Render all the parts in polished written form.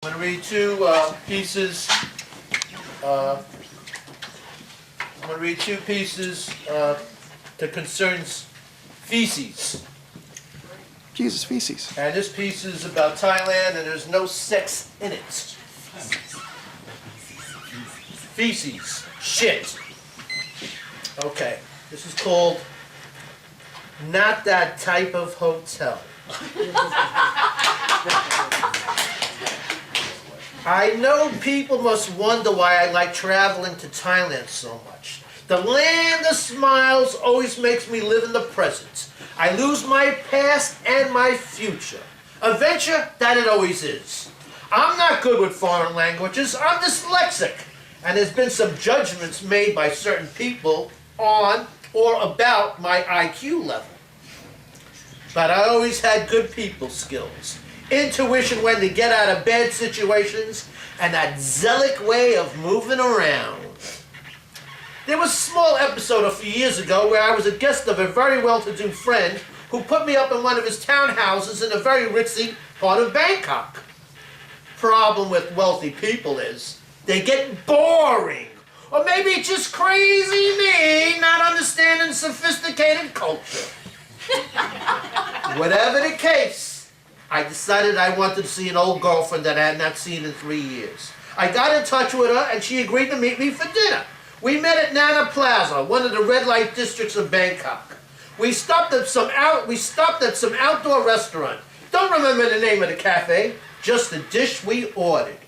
I'm going to read two pieces. I'm going to read two pieces that concerns feces. Jesus, feces. And this piece is about Thailand, and there's no sex in it. Feces. Shit. Okay. This is called Not That Type of Hotel. I know people must wonder why I like traveling to Thailand so much. The land of smiles always makes me live in the present. I lose my past and my future. A venture that it always is. I'm not good with foreign languages. I'm dyslexic. And there's been some judgments made by certain people on or about my IQ level. But I always had good people skills. Intuition when to get out of bad situations, and that zealot way of moving around. There was a small episode a few years ago where I was a guest of a very well-to-do friend who put me up in one of his townhouses in a very ritzy part of Bangkok. Problem with wealthy people is they get boring. Or maybe it's just crazy me not understanding sophisticated culture. Whatever the case, I decided I wanted to see an old girlfriend that I had not seen in 3 years. I got in touch with her and she agreed to meet me for dinner. We met at Nana Plaza, one of the red light districts of Bangkok. We stopped at some outdoor restaurant. Don't remember the name of the cafe, just the dish we ordered.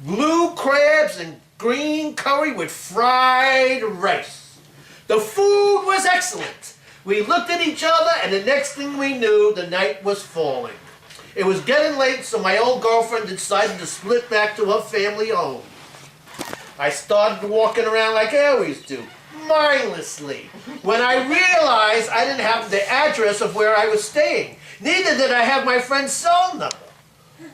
Blue crabs and green curry with fried rice. The food was excellent. We looked at each other, and the next thing we knew, the night was falling. It was getting late, so my old girlfriend decided to split back to her family home. I started walking around like I always do, mindlessly, when I realized I didn't have the address of where I was staying. Neither did I have my friend's cell number.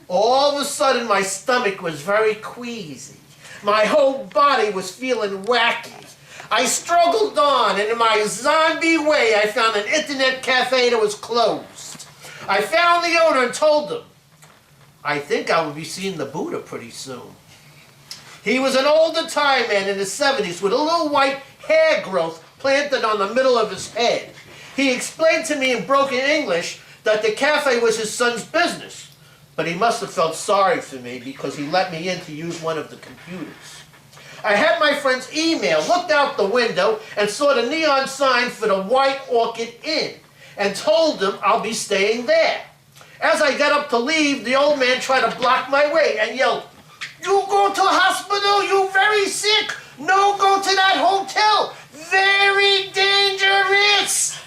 All of a sudden, my stomach was very queasy. My whole body was feeling wacky. I struggled on, and in my zombie way, I found an internet cafe that was closed. I found the owner and told him, I think I will be seeing the Buddha pretty soon. He was an older Thai man in his 70s with a little white hair growth planted on the middle of his head. He explained to me in broken English that the cafe was his son's business, but he must have felt sorry for me because he let me in to use one of the computers. I had my friend's email, looked out the window, and saw the neon sign for the White Orchid Inn, and told him I'll be staying there. As I got up to leave, the old man tried to block my way and yelled, "You go to hospital, you very sick. No, go to that hotel. Very dangerous."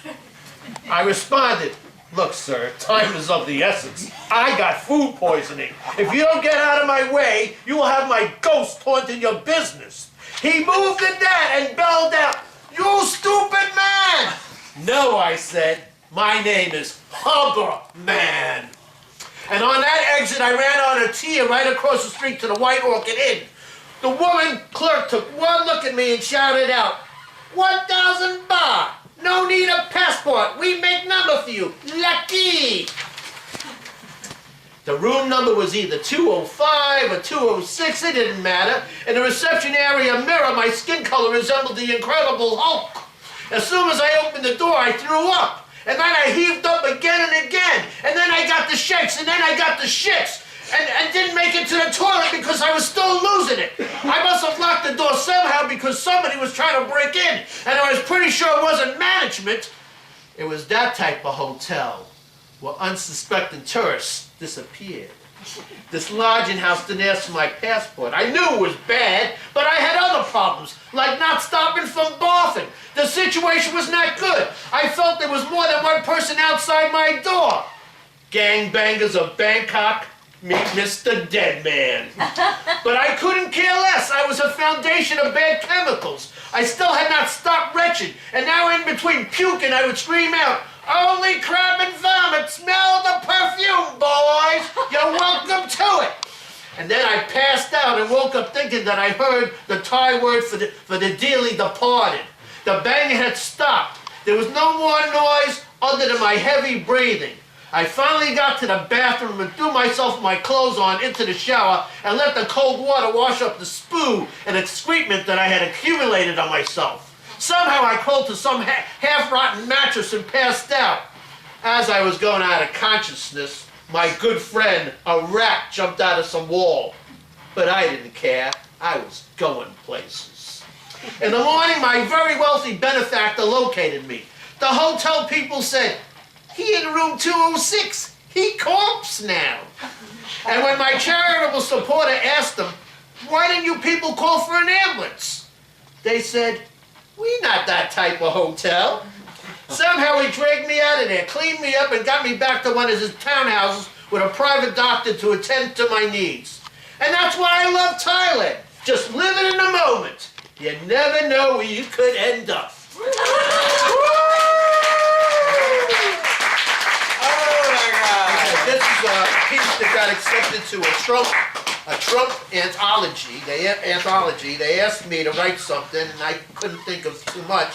I responded, "Look, sir, time is of the essence. I got food poisoning. If you don't get out of my way, you will have my ghost haunting your business." He moved at that and bellowed out, "You stupid man!" "No," I said. "My name is HUBERMAN." And on that exit, I ran on a tier right across the street to the White Orchid Inn. The woman clerk took one look at me and shouted out, 1,000 baht. No need of passport. We make number for you. Lucky. The room number was either 205 or 206. It didn't matter. In the reception area mirror, my skin color resembled the Incredible Hulk. As soon as I opened the door, I threw up. And then I heaved up again and again. And then I got the shakes, and then I got the shits. And didn't make it to the toilet because I was still losing it. I must have locked the door somehow because somebody was trying to break in. And I was pretty sure it wasn't management. It was that type of hotel where unsuspecting tourists disappeared. This lodging house didn't ask for my passport. I knew it was bad, but I had other problems, like not stopping from barfing. The situation was not good. I felt there was more than one person outside my door. Gangbangers of Bangkok, meet Mr. Dead Man. But I couldn't care less. I was a foundation of bad chemicals. I still had not stopped retching, and now in between puking, I would scream out, "Only crab and vomit, smell the perfume, boys! You're welcome to it!" And then I passed out and woke up thinking that I heard the Thai word for the dearly departed. The banging had stopped. There was no more noise other than my heavy breathing. I finally got to the bathroom and threw myself and my clothes on into the shower and let the cold water wash up the spoo and excrement that I had accumulated on myself. Somehow I crawled to some half-rotten mattress and passed out. As I was going out of consciousness, my good friend, a rat, jumped out of some wall. But I didn't care. I was going places. In the morning, my very wealthy benefactor located me. The hotel people said, "He in room 206. He corpse now." And when my charitable supporter asked them, "Why didn't you people call for an ambulance?" they said, "We not that type of hotel." Somehow he dragged me out of there, cleaned me up, and got me back to one of his townhouses with a private doctor to attend to my needs. And that's why I love Thailand. Just living in the moment. You never know where you could end up. This is a piece that got accepted to a Trump anthology. They asked me to write something, and I couldn't think of too much.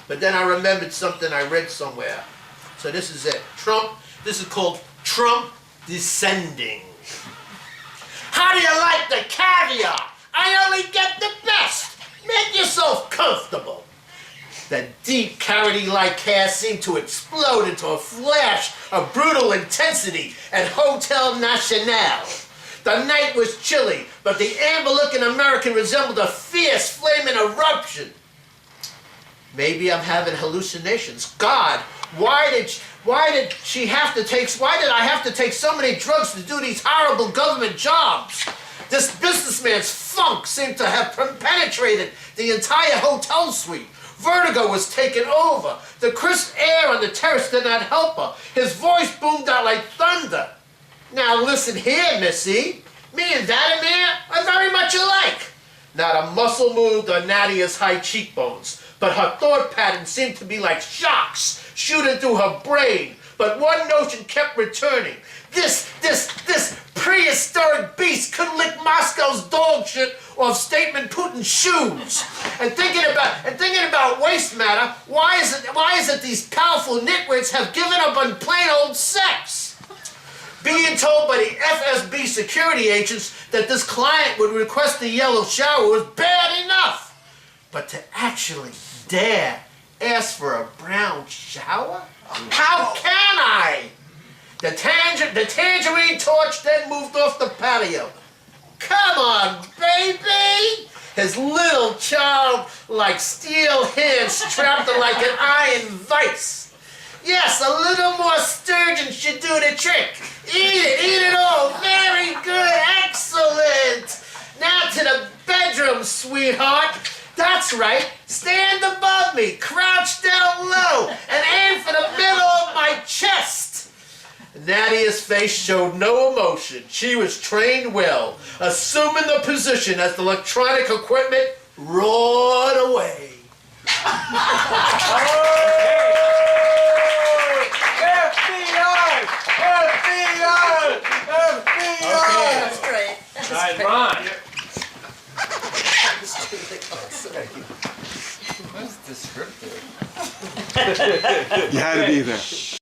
But then I remembered something I read somewhere. So this is it. This is called Trump Descending. How do you like the caviar? I only get the best. Make yourself comfortable. The deep, carroty-like cast seemed to explode into a flash of brutal intensity at Hotel Nacional. The night was chilly, but the amber-looking American resembled a fierce, flaming eruption. Maybe I'm having hallucinations. God, why did I have to take so many drugs to do these horrible government jobs? This businessman's funk seemed to have penetrated the entire hotel suite. Vertigo was taken over. The crisp air on the terrace did not help her. His voice boomed out like thunder. "Now listen here, Missy. Me and Vladimir are very much alike." Not a muscle moved on Nadia's high cheekbones, but her thought pattern seemed to be like shocks shooting through her brain. But one notion kept returning. This prehistoric beast could lick Moscow's dog shit off Statement Putin's shoes. And thinking about waste matter, why is it these powerful nitwits have given up on plain old sex? Being told by the FSB security agents that this client would request a yellow shower was bad enough. But to actually dare ask for a brown shower? How can I? The tangerine torch then moved off the patio. "Come on, baby!" His little child-like steel hand strapped her like an iron vice. "Yes, a little more sturgeon should do the trick. Eat it all. Very good, excellent. Now to the bedroom, sweetheart. That's right. Stand above me, crouch down low, and aim for the middle of my chest." Nadia's face showed no emotion. She was trained well, assuming the position as the electronic equipment roared away. FBI! FBI! FBI! That's great. All right, Ron. You had to be there.